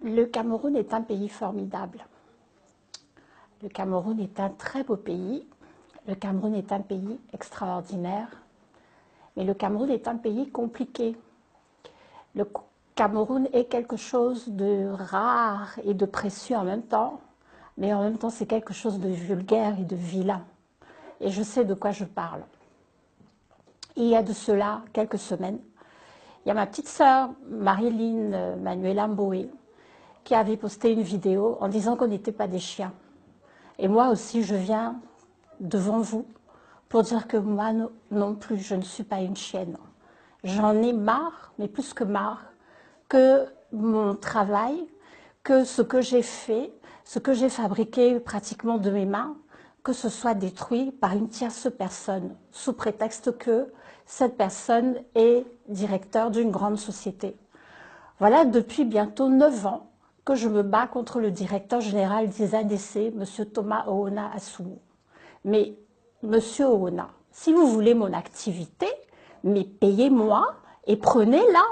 Le Cameroun est un pays formidable. Le Cameroun est un très beau pays. Le Cameroun est un pays extraordinaire. Mais le Cameroun est un pays compliqué. Le Cameroun est quelque chose de rare et de précieux en même temps. Mais en même temps, c'est quelque chose de vulgaire et de vilain. Et je sais de quoi je parle. Il y a de cela quelques semaines, il y a ma petite sœur, Marilyn Manuela Mboé, qui avait posté une vidéo en disant qu'on n'était pas des chiens. Et moi aussi, je viens devant vous pour dire que moi non plus, je ne suis pas une chienne. J'en ai marre, mais plus que marre, que mon travail, que ce que j'ai fait, ce que j'ai fabriqué pratiquement de mes mains, que ce soit détruit par une tierce personne, sous prétexte que cette personne est directeur d'une grande société. Voilà depuis bientôt 9 ans que je me bats contre le directeur général des ADC, M. Thomas Oona Asumu. Mais, M. Oona, si vous voulez mon activité, mais payez-moi et prenez-la.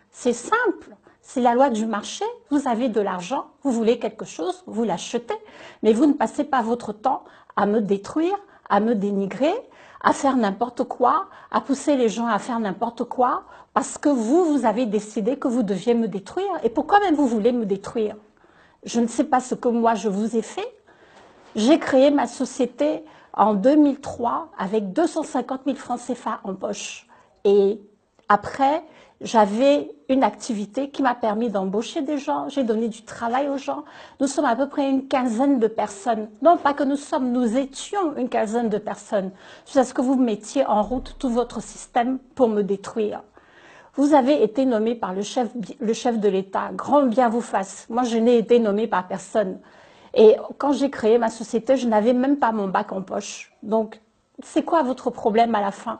C'est simple. C'est la loi du marché. Vous avez de l'argent, vous voulez quelque chose, vous l'achetez. Mais vous ne passez pas votre temps à me détruire, à me dénigrer, à faire n'importe quoi, à pousser les gens à faire n'importe quoi, parce que vous avez décidé que vous deviez me détruire. Et pourquoi même vous voulez me détruire? Je ne sais pas ce que moi je vous ai fait. J'ai créé ma société en 2003 avec 250 000 francs CFA en poche. Et après, j'avais une activité qui m'a permis d'embaucher des gens, j'ai donné du travail aux gens. Nous sommes à peu près une quinzaine de personnes. Non, pas que nous sommes, nous étions une quinzaine de personnes. Jusqu'à ce que vous mettiez en route tout votre système pour me détruire. Vous avez été nommé par le chef de l'État. Grand bien vous fasse. Moi, je n'ai été nommé par personne. Et quand j'ai créé ma société, je n'avais même pas mon bac en poche. Donc, c'est quoi votre problème à la fin?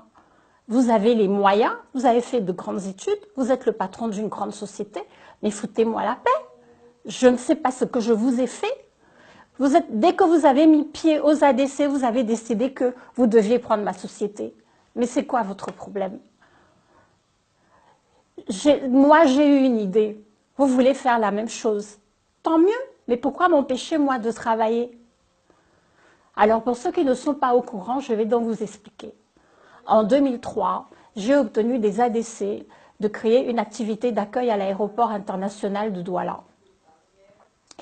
Vous avez les moyens, vous avez fait de grandes études, vous êtes le patron d'une grande société, mais foutez-moi la paix. Je ne sais pas ce que je vous ai fait. Dès que vous avez mis pied aux ADC, vous avez décidé que vous deviez prendre ma société. Mais c'est quoi votre problème? Moi, j'ai eu une idée. Vous voulez faire la même chose. Tant mieux, mais pourquoi m'empêcher, moi, de travailler? Alors, pour ceux qui ne sont pas au courant, je vais donc vous expliquer. En 2003, j'ai obtenu des ADC de créer une activité d'accueil à l'aéroport international de Douala.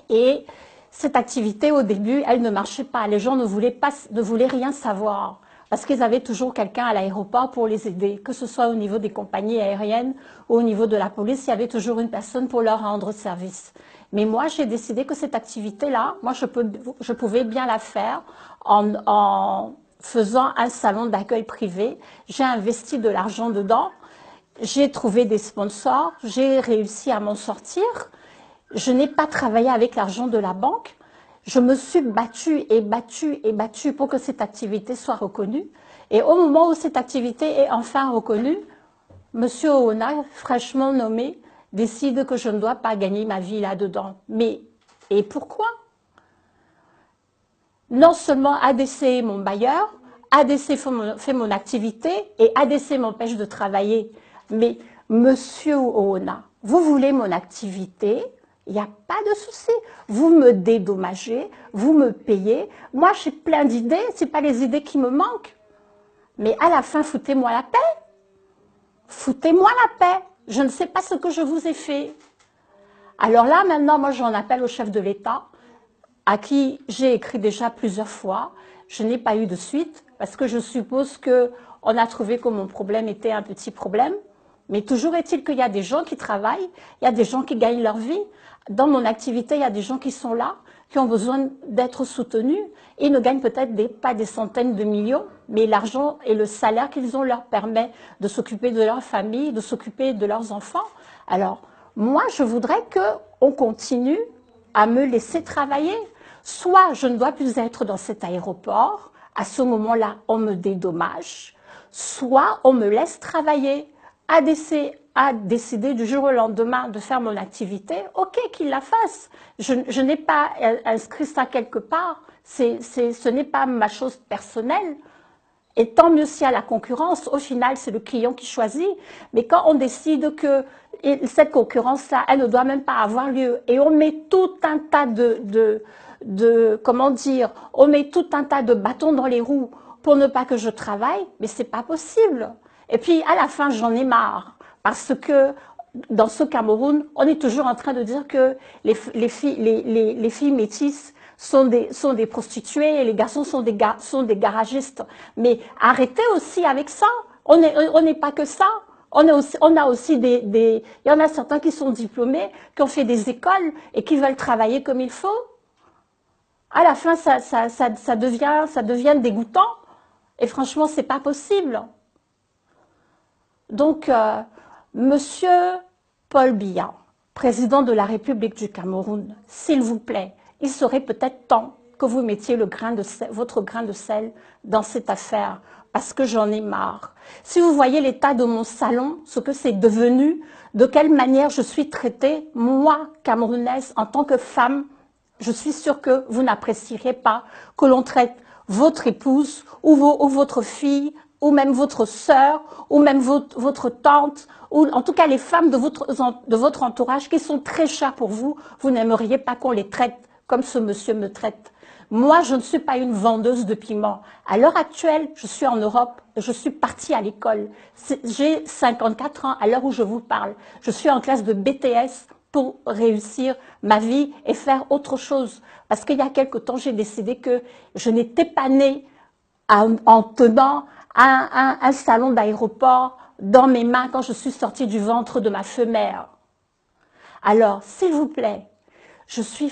Et cette activité, au début, elle ne marchait pas. Les gens ne voulaient rien savoir parce qu'ils avaient toujours quelqu'un à l'aéroport pour les aider, que ce soit au niveau des compagnies aériennes ou au niveau de la police, il y avait toujours une personne pour leur rendre service. Mais moi, j'ai décidé que cette activité-là, moi, je pouvais bien la faire en faisant un salon d'accueil privé. J'ai investi de l'argent dedans, j'ai trouvé des sponsors, j'ai réussi à m'en sortir. Je n'ai pas travaillé avec l'argent de la banque. Je me suis battue et battue et battue pour que cette activité soit reconnue. Et au moment où cette activité est enfin reconnue, M. Oona, fraîchement nommé, décide que je ne dois pas gagner ma vie là-dedans. Mais, et pourquoi? Non seulement ADC est mon bailleur, ADC fait mon activité et ADC m'empêche de travailler. Mais, M. Oona, vous voulez mon activité? Il n'y a pas de souci. Vous me dédommagez, vous me payez. Moi, j'ai plein d'idées, ce n'est pas les idées qui me manquent. Mais à la fin, foutez-moi la paix. Foutez-moi la paix. Je ne sais pas ce que je vous ai fait. Alors là, maintenant, moi, j'en appelle au chef de l'État, à qui j'ai écrit déjà plusieurs fois. Je n'ai pas eu de suite, parce que je suppose qu'on a trouvé que mon problème était un petit problème. Mais toujours est-il qu'il y a des gens qui travaillent, il y a des gens qui gagnent leur vie. Dans mon activité, il y a des gens qui sont là, qui ont besoin d'être soutenus. Ils ne gagnent peut-être pas des centaines de millions, mais l'argent et le salaire qu'ils ont leur permet de s'occuper de leur famille, de s'occuper de leurs enfants. Alors, moi, je voudrais qu'on continue à me laisser travailler. Soit je ne dois plus être dans cet aéroport, à ce moment-là, on me dédommage, soit on me laisse travailler. ADC a décidé du jour au lendemain de faire mon activité, ok, qu'il la fasse. Je n'ai pas inscrit ça quelque part, ce n'est pas ma chose personnelle. Et tant mieux s'il y a la concurrence, au final, c'est le client qui choisit. Mais quand on décide que cette concurrence-là, elle ne doit même pas avoir lieu. Et on met tout un tas comment dire, on met tout un tas de bâtons dans les roues pour ne pas que je travaille, mais c'est pas possible. Et puis, à la fin, j'en ai marre. Parce que, dans ce Cameroun, on est toujours en train de dire que les filles métisses sont des prostituées et les garçons sont des garagistes. Mais arrêtez aussi avec ça. On n'est pas que ça. Il y en a certains qui sont diplômés, qui ont fait des écoles et qui veulent travailler comme il faut. À la fin, ça devient dégoûtant. Et franchement, c'est pas possible. Donc, Monsieur Paul Biya, président de la République du Cameroun, s'il vous plaît, il serait peut-être temps que vous mettiez votre grain de sel dans cette affaire, parce que j'en ai marre. Si vous voyez l'état de mon salon, ce que c'est devenu, de quelle manière je suis traitée, moi, Camerounaise, en tant que femme, je suis sûre que vous n'apprécierez pas que l'on traite votre épouse ou votre fille, ou même votre sœur, ou même votre tante, ou en tout cas les femmes de votre entourage qui sont très chères pour vous, vous n'aimeriez pas qu'on les traite comme ce monsieur me traite. Moi, je ne suis pas une vendeuse de piment. À l'heure actuelle, je suis en Europe, je suis partie à l'école. J'ai 54 ans à l'heure où je vous parle. Je suis en classe de BTS pour réussir ma vie et faire autre chose. Parce qu'il y a quelque temps, j'ai décidé que je n'étais pas née en tenant un salon d'aéroport dans mes mains quand je suis sortie du ventre de ma femelle. Alors, s'il vous plaît, je suis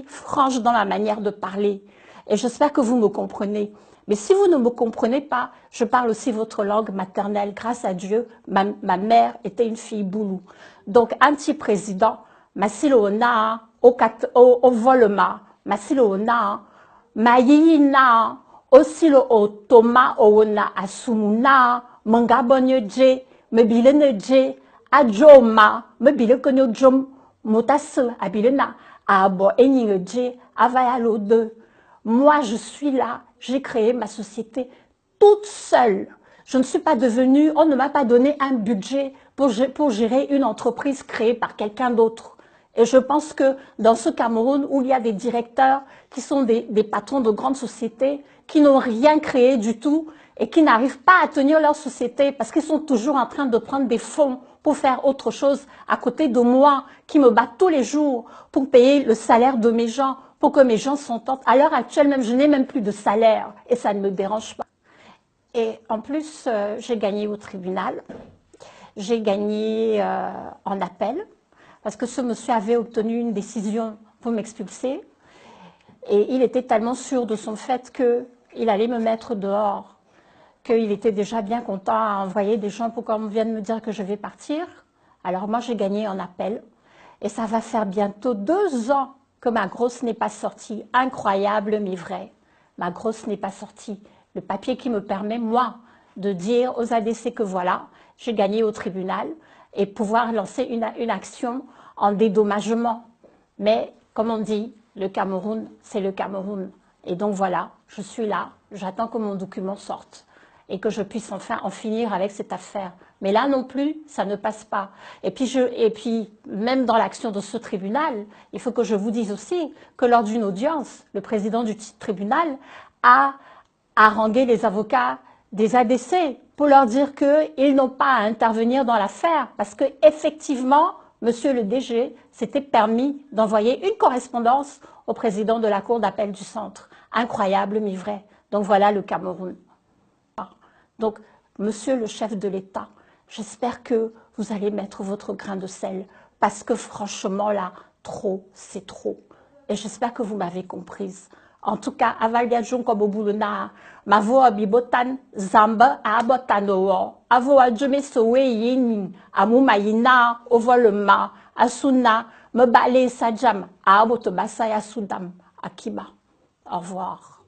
franche dans ma manière de parler et j'espère que vous me comprenez. Mais si vous ne me comprenez pas, je parle aussi votre langue maternelle. Grâce à Dieu, ma mère était une fille boulou. Donc, un petit président, Masiloona, au volema, Masiloona, Mayina, Osilo o Toma Oona Asumuna, Mangabonyeje, Mebileneje, Adjoma, Mebilekonojom, Motas Abilena, Abo Eningeje, Avayalo 2. Moi, je suis là, j'ai créé ma société toute seule. Je ne suis pas devenue, on ne m'a pas donné un budget pour gérer une entreprise créée par quelqu'un d'autre. Et je pense que dans ce Cameroun où il y a des directeurs qui sont des patrons de grandes sociétés, qui n'ont rien créé du tout et qui n'arrivent pas à tenir leur société parce qu'ils sont toujours en train de prendre des fonds pour faire autre chose à côté de moi, qui me bat tous les jours pour payer le salaire de mes gens, pour que mes gens s'entendent. À l'heure actuelle même, je n'ai même plus de salaire et ça ne me dérange pas. Et en plus, j'ai gagné au tribunal, j'ai gagné en appel, parce que ce monsieur avait obtenu une décision pour m'expulser. Et il était tellement sûr de son fait qu'il allait me mettre dehors, qu'il était déjà bien content à envoyer des gens pour qu'on vienne me dire que je vais partir. Alors moi, j'ai gagné en appel. Et ça va faire bientôt 2 ans que ma grosse n'est pas sortie. Incroyable, mais vrai. Ma grosse n'est pas sortie. Le papier qui me permet, moi, de dire aux ADC que voilà, j'ai gagné au tribunal et pouvoir lancer une action en dédommagement. Mais, comme on dit, le Cameroun, c'est le Cameroun. Et donc voilà, je suis là, j'attends que mon document sorte et que je puisse enfin en finir avec cette affaire. Mais là non plus, ça ne passe pas. Et puis même dans l'action de ce tribunal, il faut que je vous dise aussi que lors d'une audience, le président du tribunal a harangué les avocats des ADC pour leur dire qu'ils n'ont pas à intervenir dans l'affaire parce que effectivement, Monsieur le DG s'était permis d'envoyer une correspondance au président de la Cour d'appel du centre. Incroyable, mais vrai. Donc voilà le Cameroun. Donc, Monsieur le chef de l'État, j'espère que vous allez mettre votre grain de sel parce que franchement là, trop, c'est trop. Et j'espère que vous m'avez comprise. En tout cas, avalia jonko bobuluna, mavo abibotan zamba abotano, avo adjeme sowe yin, amumayina, ovolema, asuna, me bale sajam, abotobasa yasudam, akiba. Au revoir.